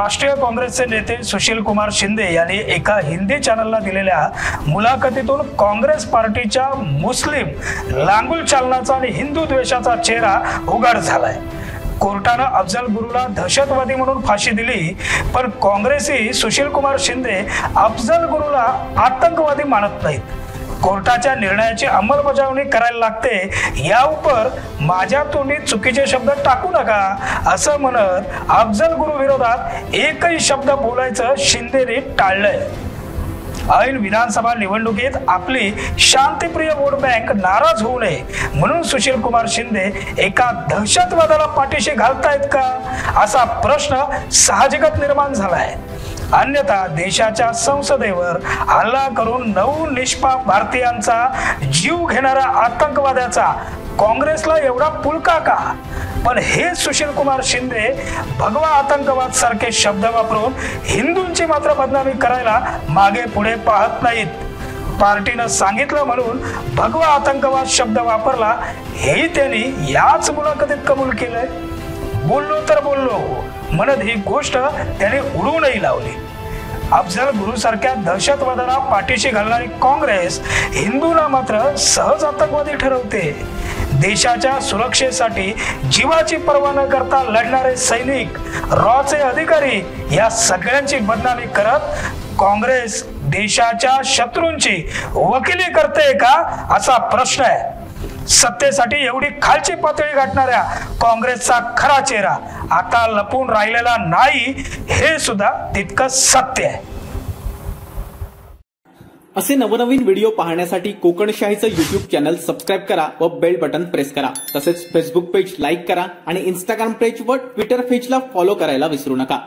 राष्ट्रीय काँग्रेसचे नेते सुशील कुमार शिंदे यांनी एका हिंदी चॅनलला दिलेल्या मुलाखतीतून काँग्रेस पार्टीच्या मुस्लिम लांगुल चालनाचा आणि हिंदू द्वेषाचा चेहरा उघड झालाय। कोर्टाने अफजल गुरुला दहशतवादी म्हणून फाशी दिली, पण काँग्रेसी सुशील कुमार शिंदे अफजल गुरुला आतंकवादी मानत नाहीत। कोर्टाच्या निर्णयाची अंमलबजावणी करायला लागते, या उपर माझ्या तोंडी चुकीचे शब्द टाकू नका असं म्हणत अफजल गुरु विरोधात एकही शब्द बोलायचं शिंदेने टाळलंय। ऐन विधानसभा निवडणुकीत आपली शांतिप्रिय वोट बँक नाराज होऊ नये म्हणून सुशील कुमार शिंदे एका दहशतवादाला पाठीशी घालतायत का असा प्रश्न साहजिकच निर्माण झालाय। अन्यथा देशाच्या संसदेवर हल्ला करून 9 निष्पाप भारतीयांचा जीव घेणाऱ्या आतंकवाद्याचा काँग्रेसला एवढा पुलका का? पण हे सुशील कुमार शिंदे भगवा आतंकवाद सारखे शब्द वापरून हिंदूंची मात्र बदनामी करायला मागे पुढे पाहत नाहीत। पार्टीनं सांगितलं म्हणून भगवा आतंकवाद शब्द वापरला हेही त्यांनी याच मुलाखतीत कबूल केलंय। बोललो तर बोललो म्हणत ही गोष्ट त्याने उडवूनही लावली। अफजल गुरु सारख्या दहशतवादाला पाठीशी घालणारी काँग्रेस हिंदूंना मात्र सहज आतंकवादी ठरवते। देशाच्या सुरक्षेसाठी जीवाची पर्वा न करता लढणारे सैनिक, रॉचे अधिकारी या सगळ्यांची बदनामी करत काँग्रेस देशाच्या शत्रूंची वकिली करते का असा प्रश्न आहे। सत्तेसाठी एवढी खालची पातळी गाठणाऱ्या काँग्रेसचा खरा चेहरा आता लपून राहिलेला नाही हे सुद्धा तितकंच सत्य आहे। असे नवनवीन व्हिडिओ पाहण्यासाठी कोकणशाहीचं YouTube चॅनल सबस्क्राइब करा व बेल बटन प्रेस करा। तसेच फेसबुक पेज लाईक करा आणि इंस्टाग्राम पेज व ट्विटर पेजला फॉलो करायला विसरू नका।